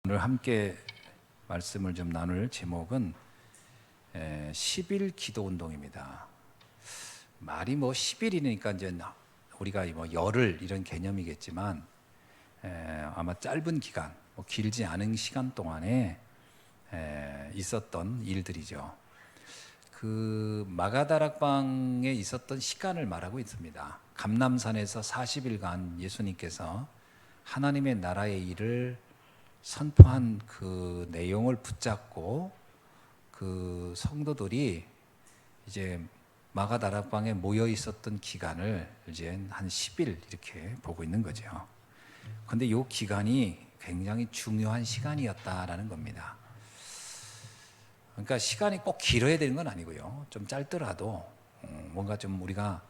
오늘 함께 말씀을 좀 나눌 제목은 10일 기도 운동입니다. 말이 뭐 10일이니까 이제 우리가 뭐 열흘 이런 개념이겠지만 아마 짧은 기간, 뭐 길지 않은 시간 동안에 있었던 일들이죠. 그 마가다락방에 있었던 시간을 말하고 있습니다. 감람산에서 40일간 예수님께서 하나님의 나라의 일을 선포한 그 내용을 붙잡고 그 성도들이 이제 마가다락방에 모여 있었던 기간을 이제 한 10일 이렇게 보고 있는 거죠. 근데 이 기간이 굉장히 중요한 시간이었다라는 겁니다. 그러니까 시간이 꼭 길어야 되는 건 아니고요. 좀 짧더라도 뭔가 좀 우리가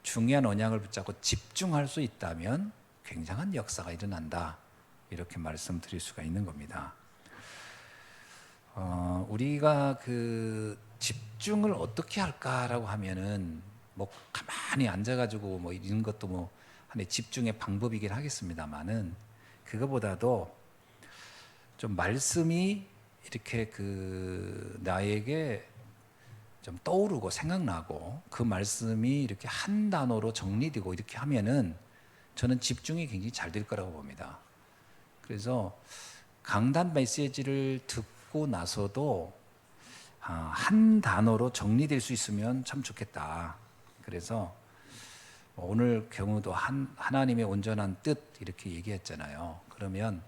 중요한 언약을 붙잡고 집중할 수 있다면 굉장한 역사가 일어난다. 이렇게 말씀드릴 수가 있는 겁니다. 우리가 그 집중을 어떻게 할까라고 하면은 뭐 가만히 앉아가지고 뭐 이런 것도 뭐 하나의 집중의 방법이긴 하겠습니다만은 그거보다도 좀 말씀이 이렇게 그 나에게 좀 떠오르고 생각나고 그 말씀이 이렇게 한 단어로 정리되고 이렇게 하면은 저는 집중이 굉장히 잘 될 거라고 봅니다. 그래서 강단 메시지를 듣고 나서도 한 단어로 정리될 수 있으면 참 좋겠다. 그래서 오늘 경우도 하나님의 온전한 뜻 이렇게 얘기했잖아요. 그러면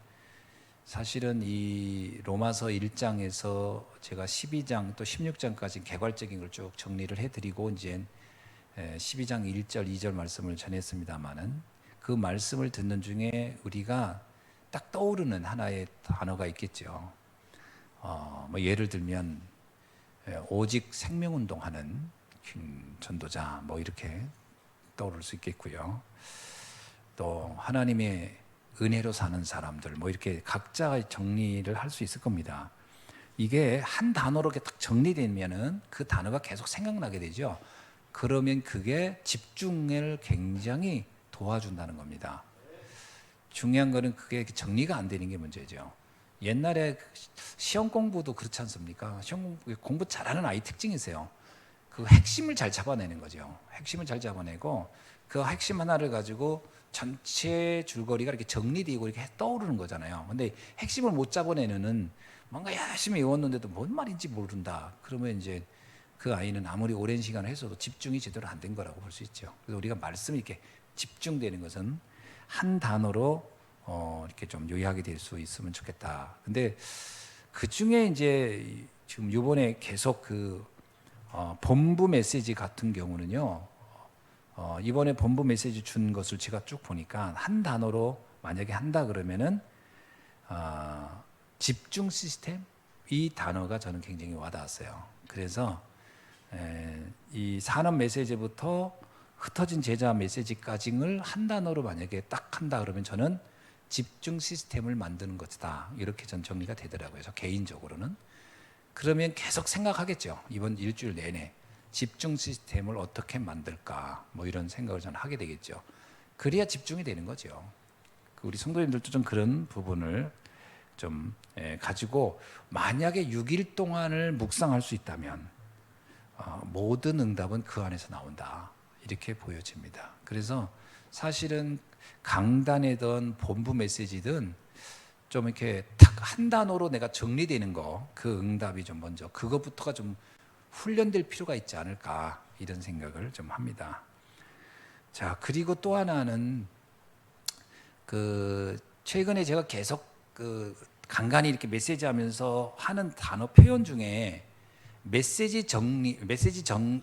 사실은 이 로마서 1장에서 제가 12장 또 16장까지 개괄적인 걸 쭉 정리를 해드리고 이제 12장 1절 2절 말씀을 전했습니다마는 그 말씀을 듣는 중에 우리가 딱 떠오르는 하나의 단어가 있겠죠. 뭐 예를 들면 오직 생명운동하는 전도자 뭐 이렇게 떠오를 수 있겠고요. 또 하나님의 은혜로 사는 사람들 뭐 이렇게 각자 정리를 할 수 있을 겁니다. 이게 한 단어로 이렇게 딱 정리되면은 그 단어가 계속 생각나게 되죠. 그러면 그게 집중을 굉장히 도와준다는 겁니다. 중요한 거는 그게 정리가 안 되는 게 문제죠. 옛날에 시험 공부도 그렇지 않습니까? 시험 공부 잘하는 아이 특징이 있어요. 그 핵심을 잘 잡아내는 거죠. 핵심을 잘 잡아내고 그 핵심 하나를 가지고 전체 줄거리가 이렇게 정리되고 이렇게 떠오르는 거잖아요. 근데 핵심을 못 잡아내는 뭔가 열심히 외웠는데도 뭔 말인지 모른다. 그러면 이제 그 아이는 아무리 오랜 시간을 했어도 집중이 제대로 안 된 거라고 볼 수 있죠. 그래서 우리가 말씀이 이렇게 집중되는 것은 한 단어로 이렇게 좀 요약이 될 수 있으면 좋겠다. 근데 그 중에 이제 지금 이번에 계속 그 본부 메시지 같은 경우는요. 이번에 본부 메시지 준 것을 제가 쭉 보니까 한 단어로 만약에 한다 그러면은 집중 시스템 이 단어가 저는 굉장히 와닿았어요. 그래서 이 산업 메시지부터 흩어진 제자 메시지까지를 한 단어로 만약에 딱 한다 그러면 저는 집중 시스템을 만드는 것이다. 이렇게 전 정리가 되더라고요. 그래서 개인적으로는. 그러면 계속 생각하겠죠. 이번 일주일 내내 집중 시스템을 어떻게 만들까 뭐 이런 생각을 저는 하게 되겠죠. 그래야 집중이 되는 거죠. 우리 성도님들도 좀 그런 부분을 좀 가지고 만약에 6일 동안을 묵상할 수 있다면 모든 응답은 그 안에서 나온다. 이렇게 보여집니다. 그래서 사실은 강단이든 본부 메시지든 좀 이렇게 딱 한 단어로 내가 정리되는 거, 그 응답이 좀 먼저 그것부터가 좀 훈련될 필요가 있지 않을까 이런 생각을 좀 합니다. 자, 그리고 또 하나는 그 최근에 제가 계속 그 간간히 이렇게 메시지하면서 하는 단어 표현 중에 메시지 정리,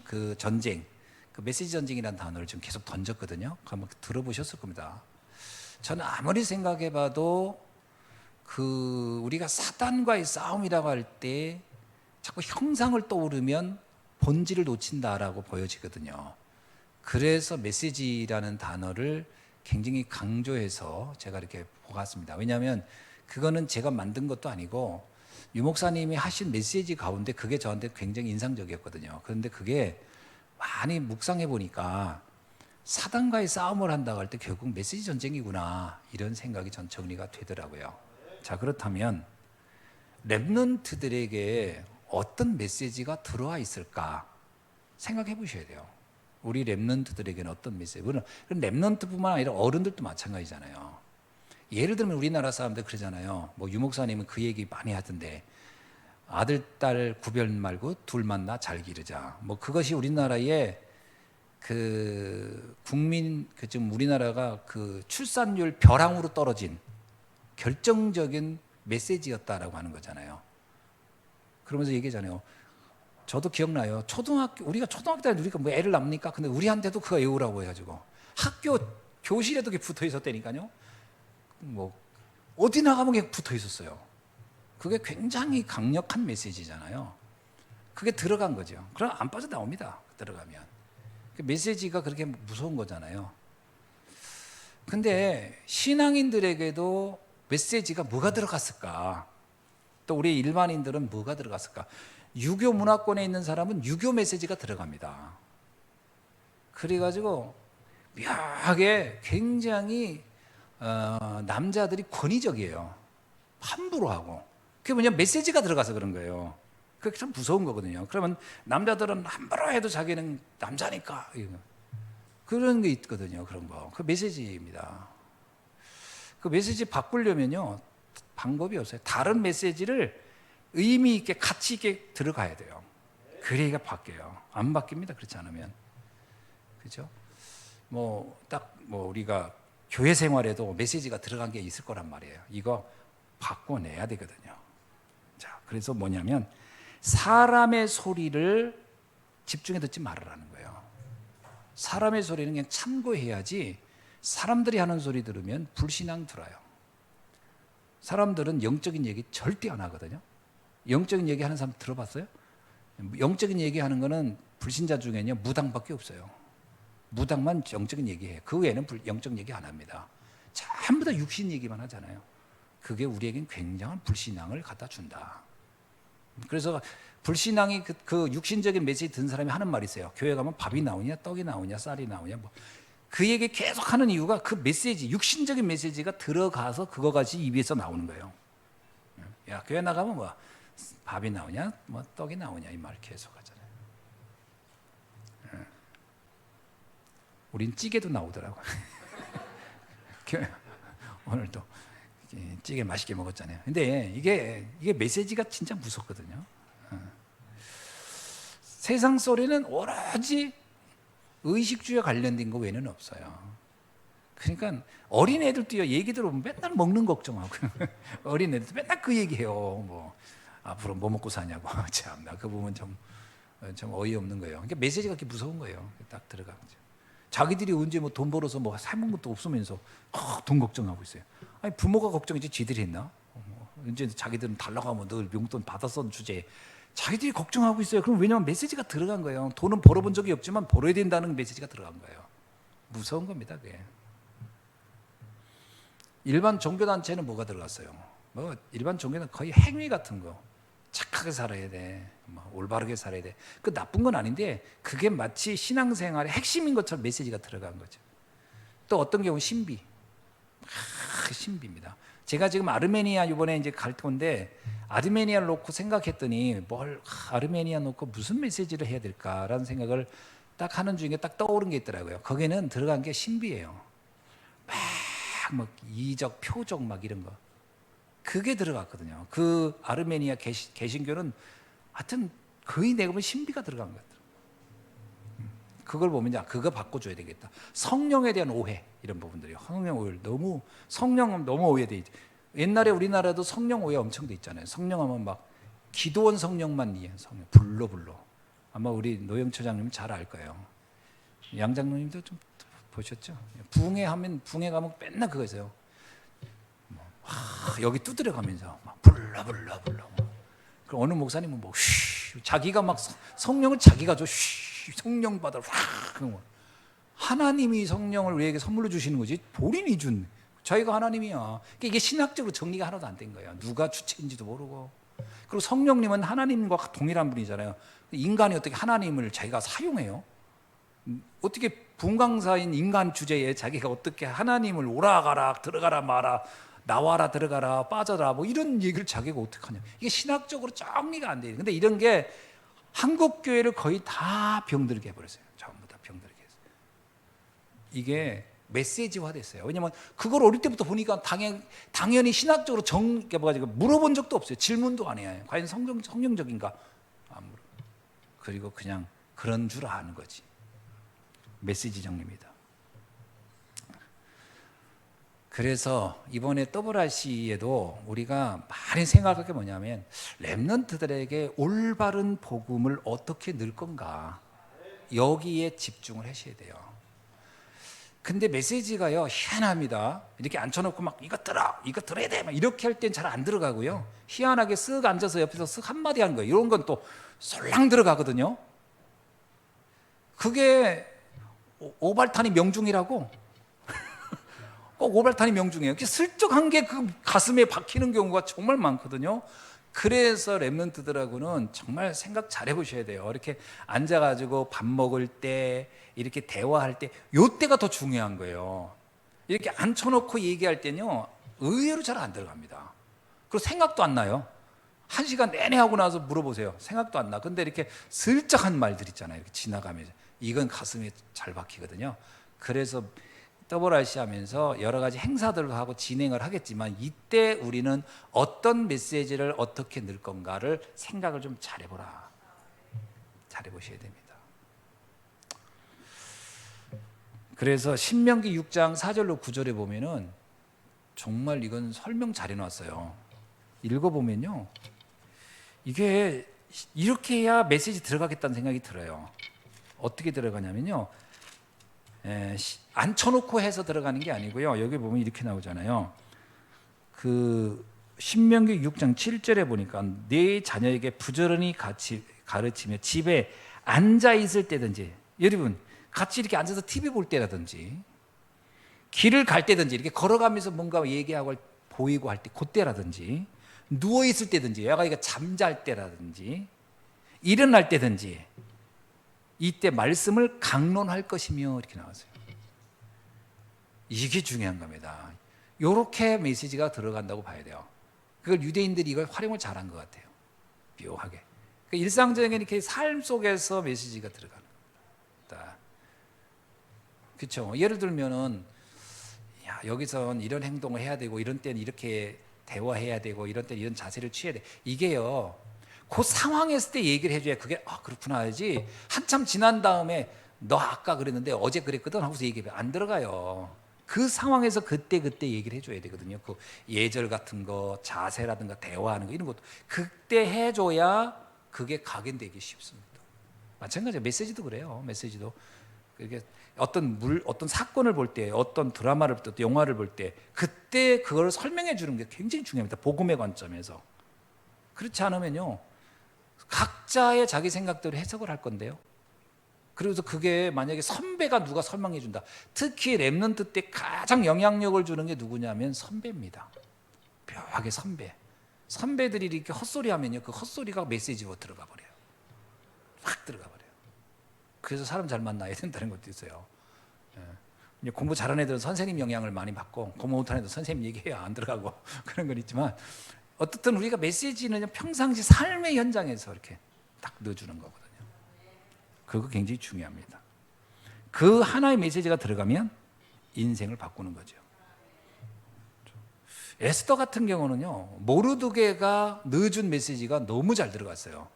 그 전쟁, 그 메시지 전쟁이라는 단어를 지금 계속 던졌거든요. 한번 들어보셨을 겁니다. 저는 아무리 생각해봐도 그 우리가 사단과의 싸움이라고 할 때 자꾸 형상을 떠오르면 본질을 놓친다라고 보여지거든요. 그래서 메시지라는 단어를 굉장히 강조해서 제가 이렇게 보았습니다. 왜냐하면 그거는 제가 만든 것도 아니고 유 목사님이 하신 메시지 가운데 그게 저한테 굉장히 인상적이었거든요. 그런데 그게 많이 묵상해 보니까 사단과의 싸움을 한다고 할 때 결국 메시지 전쟁이구나 이런 생각이 전 정리가 되더라고요. 자, 그렇다면 렘넌트들에게 어떤 메시지가 들어와 있을까 생각해 보셔야 돼요. 우리 렘넌트들에게는 어떤 메시지. 물론 렘넌트뿐만 아니라 어른들도 마찬가지잖아요. 예를 들면 우리나라 사람들 그러잖아요. 뭐 유목사님은 그 얘기 많이 하던데, 아들 딸 구별 말고 둘 만나 잘 기르자. 뭐 그것이 우리나라의 그 국민, 그 지금 우리나라가 그 출산율 벼랑으로 떨어진 결정적인 메시지였다라고 하는 거잖아요. 그러면서 얘기하잖아요. 저도 기억나요. 우리가 초등학교 때 우리가 뭐 애를 낳습니까? 근데 우리한테도 그거 외우라고 해가지고 학교 교실에도 붙어 있었다니까요. 뭐 어디 나가면 그게 붙어 있었어요. 그게 굉장히 강력한 메시지잖아요. 그게 들어간 거죠. 그럼 안 빠져나옵니다. 들어가면. 그 메시지가 그렇게 무서운 거잖아요. 근데 신앙인들에게도 메시지가 뭐가 들어갔을까? 또 우리 일반인들은 뭐가 들어갔을까? 유교 문화권에 있는 사람은 유교 메시지가 들어갑니다. 그래가지고 묘하게 굉장히 남자들이 권위적이에요. 함부로 하고. 그게 뭐냐, 메시지가 들어가서 그런 거예요. 그게 참 무서운 거거든요. 그러면 남자들은 함부로 해도 자기는 남자니까 그런 게 있거든요. 그런 거. 그 메시지입니다. 그 메시지 바꾸려면요, 방법이 없어요. 다른 메시지를 의미 있게 가치 있게 들어가야 돼요. 그래야 바뀌어요. 안 바뀝니다. 그렇지 않으면. 그죠? 우리가 교회 생활에도 메시지가 들어간 게 있을 거란 말이에요. 이거 바꿔내야 되거든요. 자, 그래서 뭐냐면 사람의 소리를 집중해 듣지 말으라는 거예요. 사람의 소리는 그냥 참고해야지, 사람들이 하는 소리 들으면 불신앙 들어요. 사람들은 영적인 얘기 절대 안 하거든요. 영적인 얘기 하는 사람 들어봤어요? 영적인 얘기 하는 거는 불신자 중에는요, 무당밖에 없어요. 무당만 영적인 얘기해요. 그 외에는 영적 얘기 안 합니다. 전부 다 육신 얘기만 하잖아요. 그게 우리에겐 굉장한 불신앙을 갖다 준다. 그래서 불신앙이 그 육신적인 메시지 든 사람이 하는 말이 있어요. 교회 가면 밥이 나오냐, 떡이 나오냐, 쌀이 나오냐, 뭐. 그 얘기 계속 하는 이유가 그 메시지, 육신적인 메시지가 들어가서 그거 가지고 입에서 나오는 거예요. 야, 교회 나가면 뭐 밥이 나오냐, 뭐 떡이 나오냐, 이 말 계속 하잖아요. 우린 찌개도 나오더라고요. 오늘도 찌개 맛있게 먹었잖아요. 근데 이게 메시지가 진짜 무섭거든요. 세상 소리는 오로지 의식주에 관련된 거 외에는 없어요. 그러니까 어린애들도요, 얘기 들어보면 맨날 먹는 걱정하고 어린애들도 맨날 그 얘기해요. 뭐 앞으로 뭐 먹고 사냐고. 참나, 그 부분 좀 어이없는 거예요. 그러니까 메시지가 그렇게 무서운 거예요. 딱 들어가죠. 자기들이 언제 뭐 돈 벌어서 뭐 해본 것도 없으면서 돈 걱정하고 있어요. 아니, 부모가 걱정이지 지들이 했나? 이제 자기들은 달라고 하면 늘 용돈 받았던 주제에 자기들이 걱정하고 있어요. 그럼 왜냐하면 메시지가 들어간 거예요. 돈은 벌어본 적이 없지만 벌어야 된다는 메시지가 들어간 거예요. 무서운 겁니다, 그게. 일반 종교단체는 뭐가 들어갔어요? 뭐 일반 종교는 거의 행위 같은 거. 착하게 살아야 돼, 뭐 올바르게 살아야 돼. 그 나쁜 건 아닌데 그게 마치 신앙생활의 핵심인 것처럼 메시지가 들어간 거죠. 또 어떤 경우는 신비. 신비입니다. 제가 지금 아르메니아 이번에 이제 갈 건데 아르메니아를 놓고 생각했더니 아르메니아 놓고 무슨 메시지를 해야 될까라는 생각을 딱 하는 중에 딱 떠오른 게 있더라고요. 거기는 들어간 게 신비예요. 막 이적, 표적 막 이런 거. 그게 들어갔거든요. 그 아르메니아 개신교는 하여튼 거의 내가 보면 신비가 들어간 것 같아요. 그걸 보면 이제 그거 바꿔줘야 되겠다. 성령에 대한 오해 이런 부분들이요. 성령은 너무 오해돼 있죠. 옛날에 우리나라도 성령 오해 엄청 돼 있잖아요. 성령하면 막 기도원 성령만 이해, 성령 불러. 아마 우리 노영처장님은 잘 알 거예요. 양장로님도 좀 보셨죠? 붕해 가면 맨날 그거 있어요. 여기 두드려 가면서 막 불러. 그럼 어느 목사님은 뭐 자기가 막 성령을 자기가 줘. 성령 받아. 하나님이 성령을 우리에게 선물로 주시는 거지 본인이 준. 자기가 하나님이야. 그러니까 이게 신학적으로 정리가 하나도 안 된 거예요. 누가 주체인지도 모르고. 그리고 성령님은 하나님과 동일한 분이잖아요. 인간이 어떻게 하나님을 자기가 사용해요? 어떻게 분광사인 인간 주제에 자기가 어떻게 하나님을 오라 가라 들어가라 마라 나와라 들어가라 빠져라 뭐 이런 얘기를 자기가 어떻게 하냐. 이게 신학적으로 정리가 안 돼요. 근데 이런 게 한국 교회를 거의 다 병들게 해버렸어요. 전부 다 병들게 했어요. 이게 메시지화 됐어요. 왜냐면 그걸 어릴 때부터 보니까 당연히 신학적으로 정해가지고 물어본 적도 없어요. 질문도 안 해요. 과연 성경적인가? 안 물어. 그리고 그냥 그런 줄 아는 거지. 메시지 정리입니다. 그래서 이번에 WRC에도 우리가 많이 생각할 게 뭐냐면 렘넌트들에게 올바른 복음을 어떻게 늘 건가, 여기에 집중을 하셔야 돼요. 근데 메시지가요 희한합니다. 이렇게 앉혀놓고 막 이거 들어야 돼 막 이렇게 할 땐 잘 안 들어가고요, 희한하게 쓱 앉아서 옆에서 쓱 한마디 하는 거예요. 이런 건 또 솔랑 들어가거든요. 그게 오발탄이 명중이라고. 꼭 오발탄이 명중이에요. 슬쩍 한 게 그 가슴에 박히는 경우가 정말 많거든요. 그래서 렘넌트들하고는 정말 생각 잘 해보셔야 돼요. 이렇게 앉아가지고 밥 먹을 때, 이렇게 대화할 때, 요때가 더 중요한 거예요. 이렇게 앉혀놓고 얘기할 때는요 의외로 잘 안 들어갑니다. 그리고 생각도 안 나요. 1시간 내내 하고 나서 물어보세요. 생각도 안 나. 근데 이렇게 슬쩍 한 말들 있잖아요. 이렇게 지나가면서 이건 가슴에 잘 박히거든요. 그래서 WRC 하면서 여러 가지 행사들도 하고 진행을 하겠지만 이때 우리는 어떤 메시지를 어떻게 넣을 건가를 생각을 좀 잘해보라. 잘해보셔야 됩니다. 그래서 신명기 6장 4절로 9절에 보면은 정말 이건 설명 잘 해놨어요. 읽어보면요, 이게 이렇게 해야 메시지 들어가겠다는 생각이 들어요. 어떻게 들어가냐면요, 앉혀놓고 해서 들어가는 게 아니고요. 여기 보면 이렇게 나오잖아요. 그 신명기 6장 7절에 보니까 네 자녀에게 부지런히 같이 가르치며 집에 앉아 있을 때든지, 여러분 같이 이렇게 앉아서 TV 볼 때라든지, 길을 갈 때든지, 이렇게 걸어가면서 뭔가 얘기하고 보이고 할 때 그때라든지, 누워 있을 때든지, 얘가 이거 잠잘 때라든지, 일어날 때든지, 이때 말씀을 강론할 것이며 이렇게 나왔어요. 이게 중요한 겁니다. 이렇게 메시지가 들어간다고 봐야 돼요. 그걸 유대인들이 이걸 활용을 잘한 것 같아요. 묘하게. 그러니까 일상적인 이렇게 삶 속에서 메시지가 들어가는 겁니다. 그렇죠. 예를 들면은 야, 여기선 이런 행동을 해야 되고, 이런 때는 이렇게 대화해야 되고, 이런 때는 이런 자세를 취해야 돼. 이게요, 그 상황에 있을 때 얘기를 해줘야 그게 그렇구나 하지, 한참 지난 다음에 너 아까 그랬는데 어제 그랬거든 하고서 얘기하면 안 들어가요. 그 상황에서 그때 얘기를 해줘야 되거든요. 그 예절 같은 거, 자세라든가 대화하는 거, 이런 것도 그때 해줘야 그게 각인되기 쉽습니다. 마찬가지로 메시지도 그래요. 메시지도 그게 어떤 사건을 볼 때, 어떤 드라마를 볼 때, 영화를 볼 때 그때 그걸 설명해 주는 게 굉장히 중요합니다. 복음의 관점에서. 그렇지 않으면요, 각자의 자기 생각대로 해석을 할 건데요. 그래서 그게 만약에 선배가 누가 설명해 준다. 특히 렘넌트 때 가장 영향력을 주는 게 누구냐면 선배입니다. 묘하게 선배. 선배들이 이렇게 헛소리 하면요, 그 헛소리가 메시지로 들어가 버려요. 확 들어가 버려요. 그래서 사람 잘 만나야 된다는 것도 있어요. 공부 잘하는 애들은 선생님 영향을 많이 받고, 공부 못하는 애들은 선생님 얘기해야 안 들어가고 그런 건 있지만, 어떻든 우리가 메시지는 평상시 삶의 현장에서 이렇게 딱 넣어주는 거거든요. 그거 굉장히 중요합니다. 그 하나의 메시지가 들어가면 인생을 바꾸는 거죠. 에스더 같은 경우는요, 모르드게가 넣어준 메시지가 너무 잘 들어갔어요.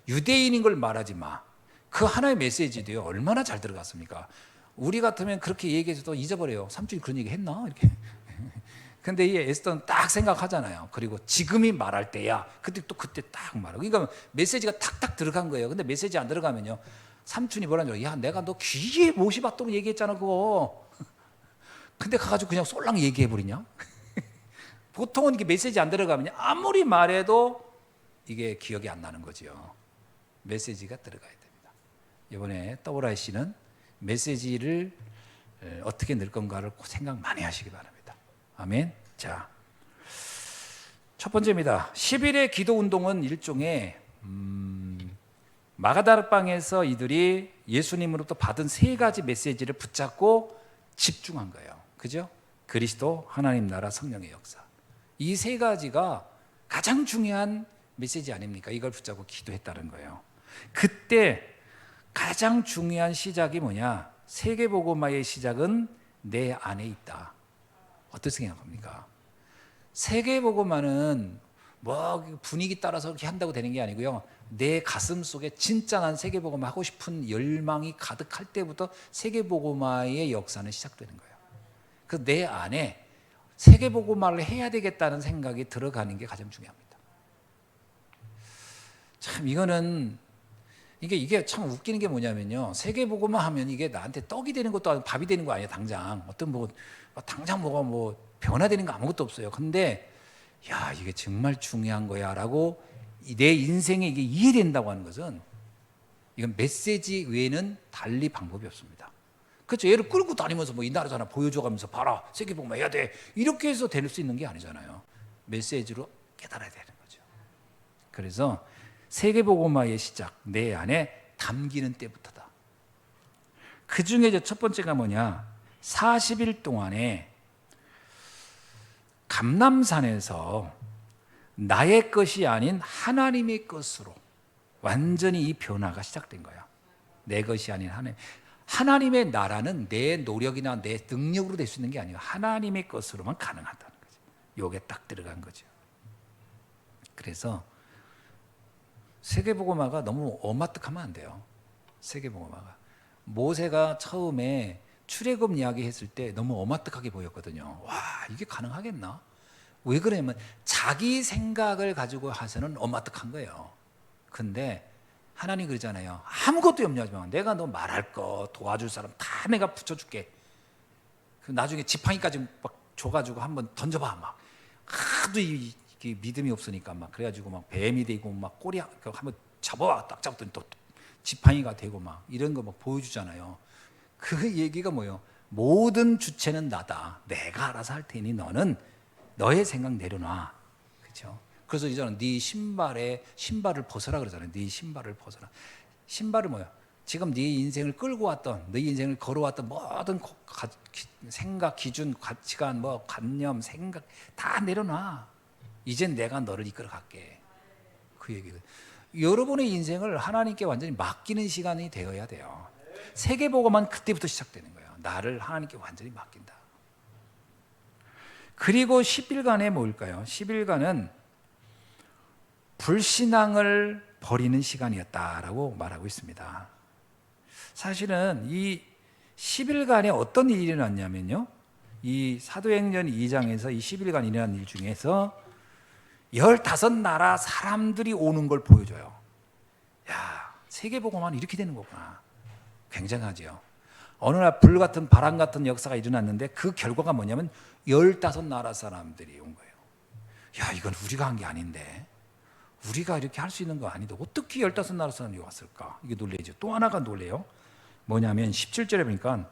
유대인인 걸 말하지 마. 그 하나의 메시지도요, 얼마나 잘 들어갔습니까? 우리 같으면 그렇게 얘기해서도 잊어버려요. 삼촌이 그런 얘기 했나? 이렇게. 근데 이 에스더는 딱 생각하잖아요. 그리고 지금이 말할 때야. 그때 딱 말하고. 그러니까 메시지가 탁탁 들어간 거예요. 근데 메시지 안 들어가면요, 삼촌이 뭐라는 줄 알아요? 야, 내가 너 귀에 못이 받도록 얘기했잖아, 그거. 근데 가가지고 그냥 쏠랑 얘기해버리냐? 보통은 이게 메시지 안 들어가면 아무리 말해도 이게 기억이 안 나는 거죠. 메시지가 들어가야 됩니다. 이번에 WRC는 메시지를 어떻게 넣을 건가를 생각 많이 하시기 바랍니다. 아멘. 자, 첫 번째입니다. 10일의 기도 운동은 일종의 마가다락방에서 이들이 예수님으로부터 받은 3가지 메시지를 붙잡고 집중한 거예요. 그죠? 그리스도, 하나님 나라, 성령의 역사. 이 세 가지가 가장 중요한 메시지 아닙니까? 이걸 붙잡고 기도했다는 거예요. 그때 가장 중요한 시작이 뭐냐? 세계복음화의 시작은 내 안에 있다. 어떻게 생각합니까? 세계복음화는 뭐 분위기 따라서 그렇게 한다고 되는 게 아니고요. 내 가슴 속에 진짜 난 세계복음화 하고 싶은 열망이 가득할 때부터 세계복음화의 역사는 시작되는 거예요. 그 내 안에 세계복음화를 해야 되겠다는 생각이 들어가는 게 가장 중요합니다. 참 이거는 이게 참 웃기는 게 뭐냐면요. 세계복음화 하면 이게 나한테 떡이 되는 것도 아니고 밥이 되는 거 아니에요. 당장 어떤 당장 뭐가 변화되는 거 아무것도 없어요. 근데 야 이게 정말 중요한 거야라고 내 인생에 이게 이해된다고 하는 것은 이건 메시지 외에는 달리 방법이 없습니다. 그렇죠. 얘를 끌고 다니면서 이 나라 저나 보여줘가면서 봐라 세계복음화 해야 돼 이렇게 해서 될 수 있는 게 아니잖아요. 메시지로 깨달아야 되는 거죠. 그래서 세계복음화의 시작 내 안에 담기는 때부터다. 그 중에 이제 첫 번째가 뭐냐? 40일 동안에 감람산에서 나의 것이 아닌 하나님의 것으로 완전히 이 변화가 시작된 거야. 내 것이 아닌 하나님의 나라는 내 노력이나 내 능력으로 될 수 있는 게 아니고 하나님의 것으로만 가능하다는 거죠. 요게 딱 들어간 거죠. 그래서 세계복음화가 너무 엄마뜩하면 안 돼요. 세계복음화가 모세가 처음에 출애굽 이야기 했을 때 너무 엄마뜩하게 보였거든요. 와 이게 가능하겠나? 왜 그러냐면 자기 생각을 가지고 해서는 엄마뜩한 거예요. 근데 하나님 그러잖아요. 아무것도 염려하지 마. 내가 너 말할 거 도와줄 사람 다 내가 붙여줄게. 나중에 지팡이까지 막 줘가지고 한번 던져봐. 막 하도 이게 믿음이 없으니까 막 그래가지고 막 뱀이 되고 막 꼬리 한번 잡아봐. 딱 잡더니 또 지팡이가 되고 막 이런 거 막 보여주잖아요. 그 얘기가 뭐예요? 모든 주체는 나다. 내가 알아서 할 테니 너는 너의 생각 내려놔. 그렇죠? 그래서 이제는 네 신발을 벗어라 그러잖아요. 네 신발을 벗어라. 신발은 뭐야? 지금 네 인생을 끌고 왔던, 네 인생을 걸어왔던 모든 생각, 기준, 가치관, 관념, 생각 다 내려놔. 이젠 내가 너를 이끌어 갈게. 그 얘기를. 여러분의 인생을 하나님께 완전히 맡기는 시간이 되어야 돼요. 세계복음화는 그때부터 시작되는 거예요. 나를 하나님께 완전히 맡긴다. 그리고 10일간에 뭘까요? 10일간은 불신앙을 버리는 시간이었다라고 말하고 있습니다. 사실은 이 10일간에 어떤 일이 일어났냐면요. 이 사도행전 2장에서 이 10일간 일어난 일 중에서 15나라 사람들이 오는 걸 보여줘요. 야, 세계복음화는 이렇게 되는 거구나. 굉장하죠. 어느 날 불같은 바람 같은 역사가 일어났는데 그 결과가 뭐냐면 15나라 사람들이 온 거예요. 야, 이건 우리가 한 게 아닌데. 우리가 이렇게 할 수 있는 거 아닌데 어떻게 15나라 사람이 왔을까? 이게 놀래죠. 또 하나가 놀래요. 뭐냐면 17절에 보니까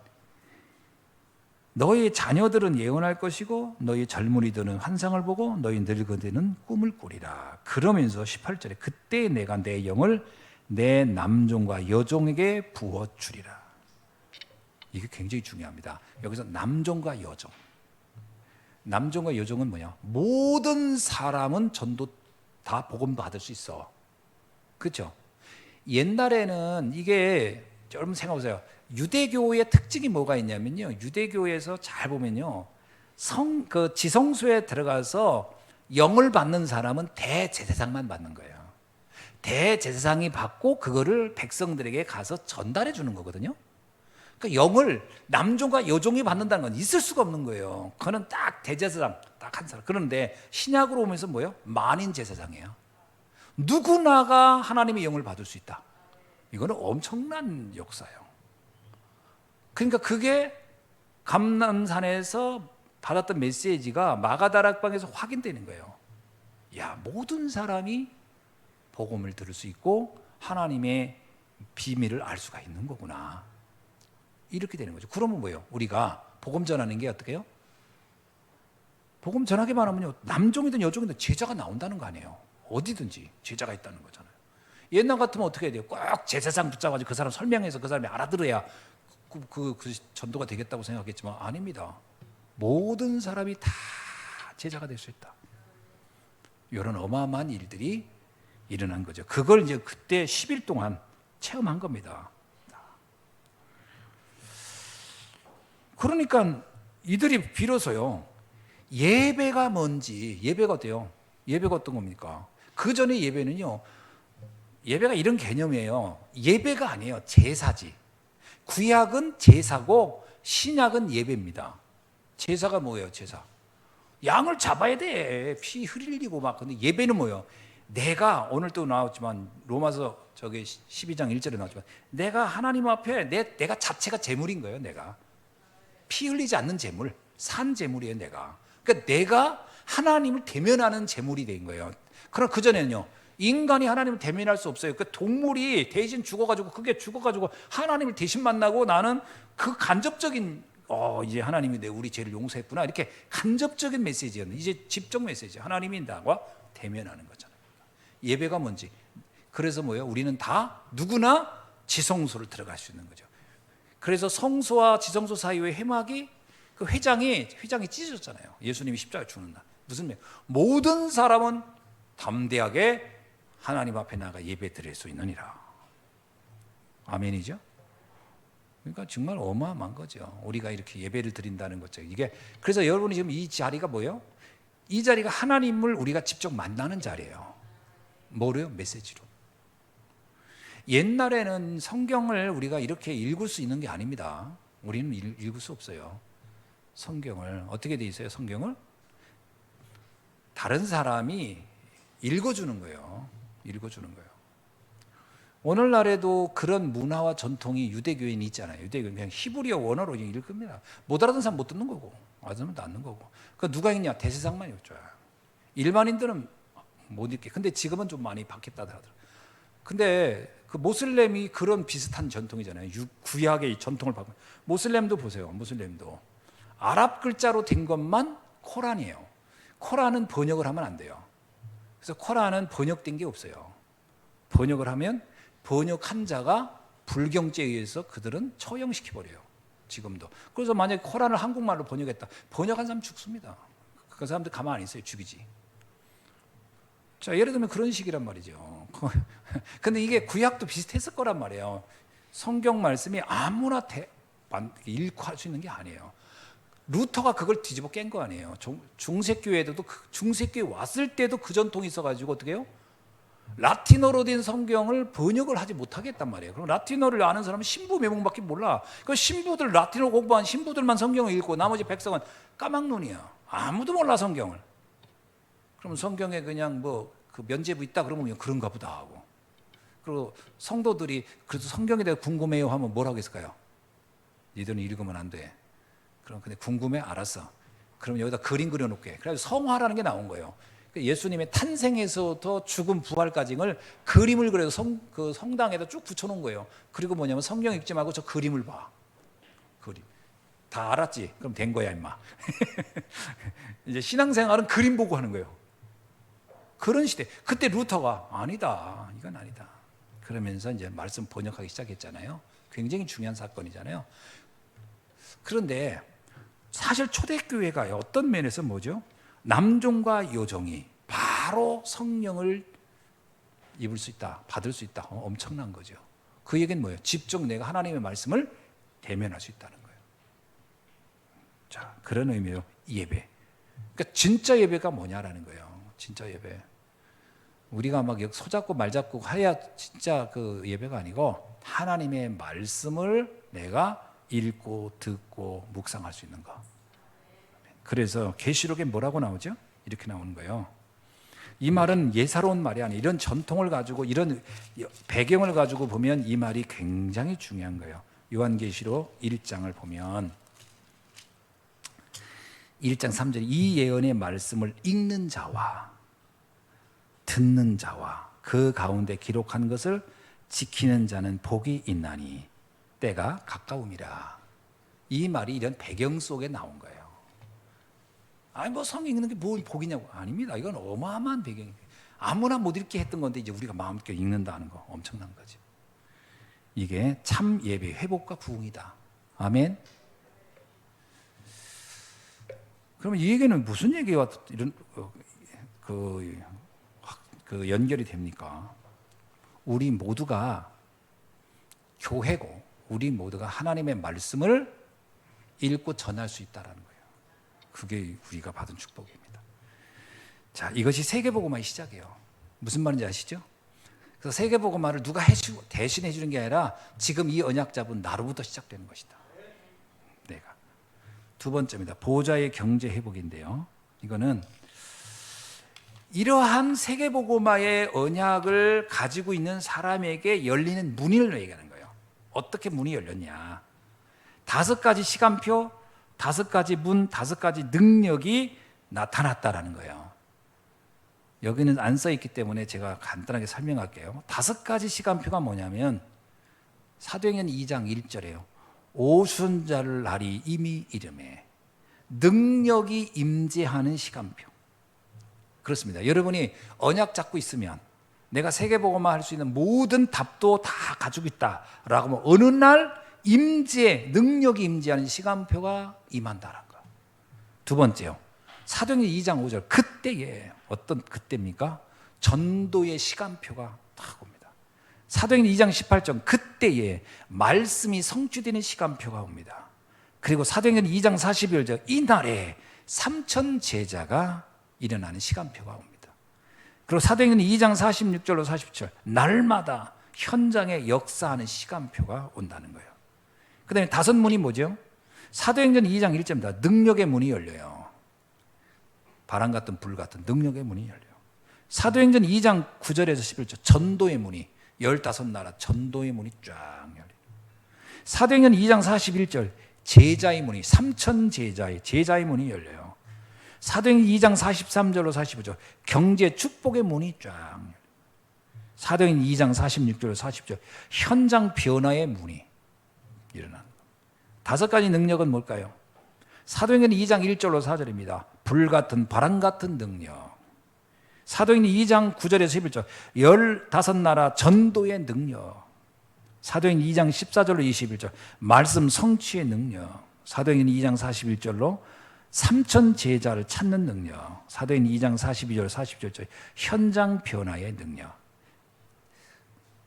너희 자녀들은 예언할 것이고 너희 젊은이들은 환상을 보고 너희 늙은이들은 꿈을 꾸리라. 그러면서 18절에 그때 내가 내 영을 내 남종과 여종에게 부어주리라. 이게 굉장히 중요합니다. 여기서 남종과 여종. 남종과 여종은 뭐냐? 모든 사람은 전도 다 복음 받을 수 있어. 그렇죠? 옛날에는 이게 여러분 생각해보세요. 유대교의 특징이 뭐가 있냐면요. 유대교에서 잘 보면요. 지성소에 들어가서 영을 받는 사람은 대제사장만 받는 거예요. 대제사장이 받고 그거를 백성들에게 가서 전달해 주는 거거든요. 그러니까 영을 남종과 여종이 받는다는 건 있을 수가 없는 거예요. 그거는 딱 대제사장 딱 한 사람. 그런데 신약으로 오면서 뭐예요? 만인 제사장이에요. 누구나가 하나님의 영을 받을 수 있다. 이거는 엄청난 역사예요. 그러니까 그게 감람산에서 받았던 메시지가 마가다락방에서 확인되는 거예요. 야, 모든 사람이 복음을 들을 수 있고 하나님의 비밀을 알 수가 있는 거구나. 이렇게 되는 거죠. 그러면 뭐예요? 우리가 복음 전하는 게 어떻게 해요? 복음 전하기만 하면요. 남종이든 여종이든 제자가 나온다는 거 아니에요. 어디든지 제자가 있다는 거잖아요. 옛날 같으면 어떻게 해야 돼요? 꼭 제사장 붙잡아가지고 그 사람 설명해서 그 사람이 알아들어야 그 전도가 되겠다고 생각했지만 아닙니다. 모든 사람이 다 제자가 될 수 있다. 이런 어마어마한 일들이 일어난 거죠. 그걸 이제 그때 10일 동안 체험한 겁니다. 그러니까 이들이 비로소요, 예배가 뭔지, 예배가 어때요? 예배가 어떤 겁니까? 그 전에 예배는요, 예배가 이런 개념이에요. 예배가 아니에요. 제사지. 구약은 제사고 신약은 예배입니다. 제사가 뭐예요? 제사. 양을 잡아야 돼. 피 흘리고 막. 근데 예배는 뭐예요? 내가 오늘 또 나왔지만 로마서 저기 12장 1절에 나왔지만 내가 하나님 앞에 내가 자체가 제물인 거예요. 내가 피 흘리지 않는 제물, 산 제물이에요. 내가. 그러니까 내가 하나님을 대면하는 제물이 된 거예요. 그러나 그 전에는요, 인간이 하나님을 대면할 수 없어요. 그 동물이 대신 죽어가지고 그게 죽어가지고 하나님을 대신 만나고 나는 그 간접적인 이제 하나님이 우리 죄를 용서했구나 이렇게 간접적인 메시지였는데 이제 직접 메시지 하나님이 나와 대면하는 거잖아요. 예배가 뭔지. 그래서 뭐예요? 우리는 다 누구나 지성소를 들어갈 수 있는 거죠. 그래서 성소와 지성소 사이의 회막이 그 회장이 찢어졌잖아요. 예수님이 십자가에 죽는 날. 무슨 말? 모든 사람은 담대하게 하나님 앞에 나가 예배 드릴 수 있느니라. 아멘이죠? 그러니까 정말 어마어마한 거죠. 우리가 이렇게 예배를 드린다는 거죠. 이게 그래서 여러분이 지금 이 자리가 뭐예요? 이 자리가 하나님을 우리가 직접 만나는 자리예요. 뭐래요? 메시지로. 옛날에는 성경을 우리가 이렇게 읽을 수 있는 게 아닙니다. 우리는 읽을 수 없어요. 성경을 어떻게 돼 있어요? 성경을 다른 사람이 읽어주는 거예요. 읽어주는 거예요. 오늘날에도 그런 문화와 전통이 유대교인이 있잖아요. 유대교인 그냥 히브리어 원어로 읽습니다. 못 알아듣는 사람 못 듣는 거고, 알아듣는 사람 안 듣는 거고. 그 누가 읽냐? 대세상만 읽죠. 일반인들은 못 읽게. 근데 지금은 좀 많이 바뀌었다 하더라고요. 근데 그 모슬렘이 그런 비슷한 전통이잖아요. 구약의 전통을 바꾼. 모슬렘도 보세요. 모슬렘도 아랍 글자로 된 것만 코란이에요. 코란은 번역을 하면 안 돼요. 그래서 코란은 번역된 게 없어요. 번역을 하면 번역한 자가 불경죄에 의해서 그들은 처형시켜버려요. 지금도. 그래서 만약에 코란을 한국말로 번역했다. 번역한 사람 죽습니다. 그 사람들 가만히 있어요. 죽이지. 자, 예를 들면 그런 식이란 말이죠. 근데 이게 구약도 비슷했을 거란 말이에요. 성경 말씀이 아무나 읽고 할 수 있는 게 아니에요. 루터가 그걸 뒤집어 깬 거 아니에요. 중세교회에도 중세교회 왔을 때도 그 전통이 있어가지고 어떻게 해요? 라틴어로 된 성경을 번역을 하지 못하게 했단 말이에요. 그럼 라틴어를 아는 사람은 신부 몇 명밖에 몰라. 그 신부들 라틴어 공부한 신부들만 성경을 읽고 나머지 백성은 까막눈이야. 아무도 몰라 성경을. 그럼 성경에 그냥 뭐 그 면죄부 있다 그러면 그냥 그런가 보다 하고. 그리고 성도들이 그래도 성경에 대해 궁금해요 하면 뭐라고 했을까요? 니들은 읽으면 안 돼. 그럼 근데 궁금해? 알았어. 그럼 여기다 그림 그려놓게. 그래서 성화라는 게 나온 거예요. 예수님의 탄생에서부터 죽음 부활까지를 그림을 그려서 그 성당에다 쭉 붙여놓은 거예요. 그리고 뭐냐면 성경 읽지 말고 저 그림을 봐. 그림. 다 알았지? 그럼 된 거야 임마. 이제 신앙생활은 그림 보고 하는 거예요. 그런 시대. 그때 루터가 아니다. 이건 아니다. 그러면서 이제 말씀 번역하기 시작했잖아요. 굉장히 중요한 사건이잖아요. 그런데 사실 초대교회가 어떤 면에서 뭐죠? 남종과 여종이 바로 성령을 입을 수 있다, 받을 수 있다. 엄청난 거죠. 그 얘기는 뭐예요? 집중 내가 하나님의 말씀을 대면할 수 있다는 거예요. 자, 그런 의미로 예배. 그러니까 진짜 예배가 뭐냐라는 거예요. 진짜 예배. 우리가 막 소잡고 말잡고 해야 진짜 그 예배가 아니고 하나님의 말씀을 내가 읽고 듣고 묵상할 수 있는 거. 그래서 계시록에 뭐라고 나오죠? 이렇게 나오는 거예요. 이 말은 예사로운 말이 아니에요. 이런 전통을 가지고 이런 배경을 가지고 보면 이 말이 굉장히 중요한 거예요. 요한계시록 1장을 보면 1장 3절 이 예언의 말씀을 읽는 자와 듣는 자와 그 가운데 기록한 것을 지키는 자는 복이 있나니 때가 가까움이라. 이 말이 이런 배경 속에 나온 거예요. 아니 뭐 성경 읽는 게 뭘 복이냐고. 아닙니다. 이건 어마어마한 배경이에요. 아무나 못 읽게 했던 건데 이제 우리가 마음껏 읽는다는 거 엄청난 거지. 이게 참 예배 회복과 부흥이다. 아멘. 그러면 이 얘기는 무슨 얘기와 이런 그 연결이 됩니까? 우리 모두가 교회고 우리 모두가 하나님의 말씀을 읽고 전할 수 있다는 거예요. 그게 우리가 받은 축복입니다. 자, 이것이 세계복음화의 시작이에요. 무슨 말인지 아시죠? 그래서 세계복음화를 누가 대신해 주는 게 아니라 지금 이 언약 잡은 나로부터 시작되는 것이다. 내가. 두 번째입니다. 보호자의 경제 회복인데요. 이거는 이러한 세계복음화의 언약을 가지고 있는 사람에게 열리는 문을 얘기하는 거예요. 어떻게 문이 열렸냐? 5가지 시간표, 5가지 문, 5가지 능력이 나타났다라는 거예요. 여기는 안 써 있기 때문에 제가 간단하게 설명할게요. 5가지 시간표가 뭐냐면 사도행전 2장 1절에요. 오순절 날이 이미 이름에 능력이 임재하는 시간표. 그렇습니다. 여러분이 언약 잡고 있으면 내가 세계복음화 할 수 있는 모든 답도 다 가지고 있다라고 하면 어느 날 능력이 임재하는 시간표가 임한다라는 거예요. 두 번째요. 사도행전 2장 5절 그때에 어떤 그때입니까? 전도의 시간표가 딱 옵니다. 사도행전 2장 18절 그때에 말씀이 성취되는 시간표가 옵니다. 그리고 사도행전 2장 41절 이날에 3천 제자가 일어나는 시간표가 옵니다. 그리고 사도행전 2장 46절로 47절 날마다 현장에 역사하는 시간표가 온다는 거예요. 그 다음에 5문이 뭐죠? 사도행전 2장 1절입니다. 능력의 문이 열려요. 바람 같은 불 같은 능력의 문이 열려요. 사도행전 2장 9절에서 11절 전도의 문이 15나라 전도의 문이 쫙 열려요. 사도행전 2장 41절 제자의 문이 3천 제자의 문이 열려요. 사도행전 2장 43절로 45절 경제 축복의 문이 쫙 열려요. 사도행전 2장 46절로 40절 현장 변화의 문이 일어나는 겁니다. 5가지 능력은 뭘까요? 사도행전 2장 1절로 4절입니다. 불 같은 바람 같은 능력. 사도행전 2장 9절에서 11절 15나라 전도의 능력. 사도행전 2장 14절로 21절 말씀 성취의 능력. 사도행전 2장 41절로 3천 제자를 찾는 능력. 사도행전 2장 42절 40절 현장 변화의 능력.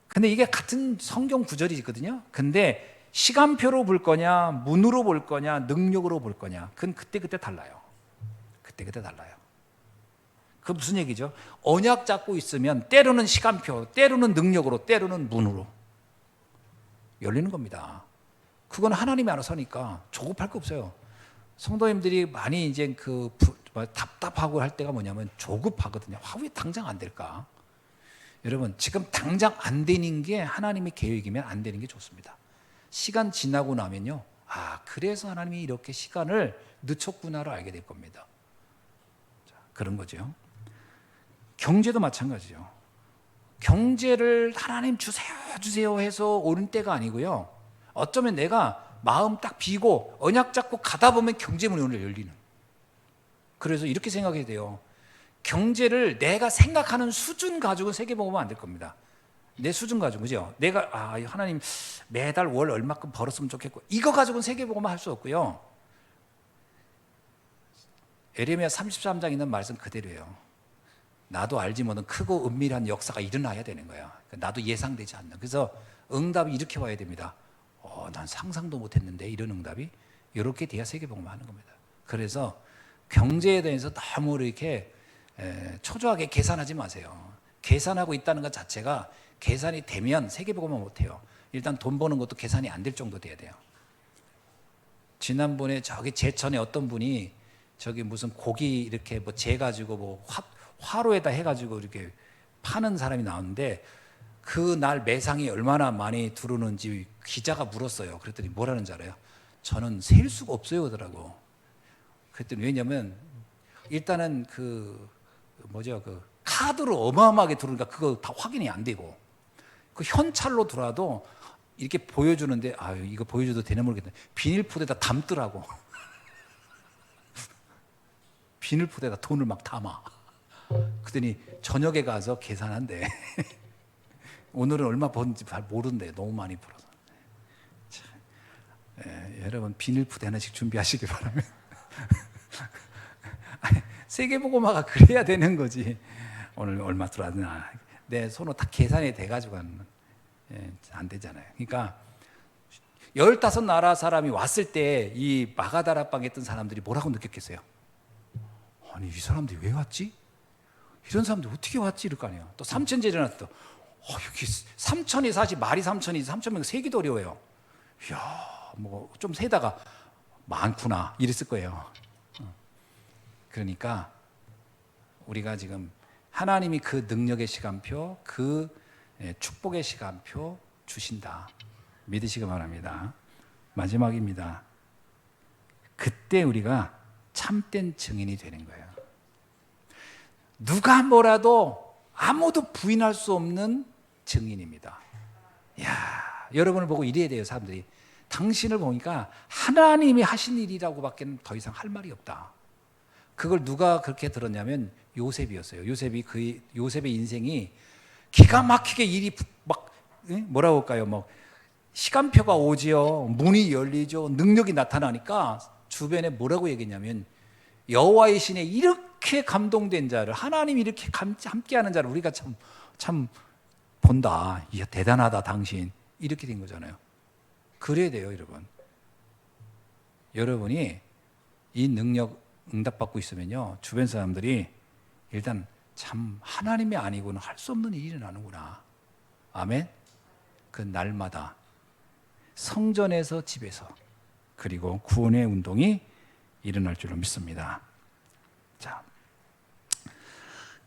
근데 이게 같은 성경 구절이거든요. 근데 시간표로 볼 거냐, 문으로 볼 거냐, 능력으로 볼 거냐, 그건 그때그때 달라요. 그때그때 달라요. 그 무슨 얘기죠? 언약 잡고 있으면 때로는 시간표, 때로는 능력으로, 때로는 문으로 열리는 겁니다. 그건 하나님이 알아서 하니까 조급할 거 없어요. 성도님들이 많이 이제 답답하고 할 때가 뭐냐면 조급하거든요. 왜 당장 안 될까? 여러분, 지금 당장 안 되는 게 하나님의 계획이면 안 되는 게 좋습니다. 시간 지나고 나면요. 그래서 하나님이 이렇게 시간을 늦췄구나를 알게 될 겁니다. 자, 그런 거죠. 경제도 마찬가지죠. 경제를 하나님 주세요 해서 오는 때가 아니고요. 어쩌면 내가 마음 딱 비고 언약 잡고 가다 보면 경제문이 오늘 열리는. 그래서 이렇게 생각해야 돼요. 경제를 내가 생각하는 수준 가지고 세계복음은 안 될 겁니다. 내 수준 가지고, 그죠? 내가 하나님 매달 월 얼마큼 벌었으면 좋겠고 이거 가지고는 세계복음화 할 수 없고요. 에레미야 33장에 있는 말씀 그대로예요. 나도 알지 못한 크고 은밀한 역사가 일어나야 되는 거야. 나도 예상되지 않는. 그래서 응답이 이렇게 와야 됩니다. 난 상상도 못했는데 이런 응답이 이렇게 돼야 세계복음화 하는 겁니다. 그래서 경제에 대해서 너무 이렇게 초조하게 계산하지 마세요. 계산하고 있다는 것 자체가 계산이 되면 세계복음화 못해요. 일단 돈 버는 것도 계산이 안 될 정도 돼야 돼요. 지난번에 저기 제천에 어떤 분이 저기 무슨 고기 이렇게 재가지고 화로에다 해가지고 이렇게 파는 사람이 나왔는데 그날 매상이 얼마나 많이 들어오는지 기자가 물었어요. 그랬더니 뭐라는 줄 알아요? 저는 셀 수가 없어요 그러더라고. 그랬더니 왜냐면 일단은 카드로 어마어마하게 들어오니까 그거 다 확인이 안 되고 그 현찰로 들어와도 이렇게 보여주는데 이거 보여줘도 되나 모르겠네. 비닐포대에다 담더라고. 비닐포대에다 돈을 막 담아. 그랬더니 저녁에 가서 계산한대. 오늘은 얼마 버는지 잘 모른대. 너무 많이 벌어서. 여러분 비닐포대 하나씩 준비하시기 바랍니다. 세계복음화가 그래야 되는 거지. 오늘 얼마 들어왔나. 내 손으로 다 계산이 돼가지고 하는, 안 되잖아요. 그러니까 15나라 사람이 왔을 때 이 마가다라방에 있던 사람들이 뭐라고 느꼈겠어요? 아니 이 사람들이 왜 왔지? 이런 사람들 어떻게 왔지? 이럴 거 아니에요. 또 삼천제 일어났을 때 여기 3천이 사실 말이 3천이 3천명 세기도 어려워요. 이야 뭐 좀 세다가 많구나 이랬을 거예요. 그러니까 우리가 지금 하나님이 그 능력의 시간표, 그 축복의 시간표 주신다. 믿으시기 바랍니다. 마지막입니다. 그때 우리가 참된 증인이 되는 거예요. 누가 뭐라도 아무도 부인할 수 없는 증인입니다. 야, 여러분을 보고 이래야 돼요, 사람들이. 당신을 보니까 하나님이 하신 일이라고밖에 더 이상 할 말이 없다. 그걸 누가 그렇게 들었냐면 요셉이었어요. 요셉의 인생이 기가 막히게 일이 막 뭐라고 할까요? 뭐 시간표가 오지요. 문이 열리죠. 능력이 나타나니까 주변에 뭐라고 얘기했냐면 여호와의 신에 이렇게 감동된 자를 하나님이 이렇게 함께하는 자를 우리가 참 본다. 이야 대단하다 당신. 이렇게 된 거잖아요. 그래야 돼요, 여러분. 여러분이 이 능력 응답받고 있으면요 주변 사람들이 일단 참 하나님이 아니고는 할 수 없는 일이 일어나는구나. 아멘. 그 날마다 성전에서 집에서 그리고 구원의 운동이 일어날 줄로 믿습니다. 자,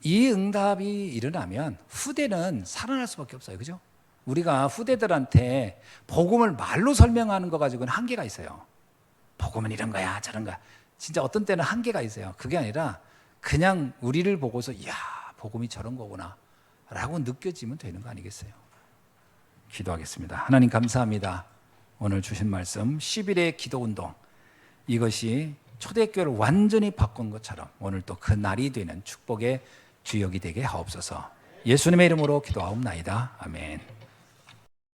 이 응답이 일어나면 후대는 살아날 수밖에 없어요. 그죠? 우리가 후대들한테 복음을 말로 설명하는 거 가지고는 한계가 있어요. 복음은 이런 거야 저런 거야. 진짜 어떤 때는 한계가 있어요. 그게 아니라 그냥 우리를 보고서 이야 복음이 저런 거구나 라고 느껴지면 되는 거 아니겠어요? 기도하겠습니다. 하나님 감사합니다. 오늘 주신 말씀 10일의 기도운동, 이것이 초대교회를 완전히 바꾼 것처럼 오늘 또 그 날이 되는 축복의 주역이 되게 하옵소서. 예수님의 이름으로 기도하옵나이다. 아멘.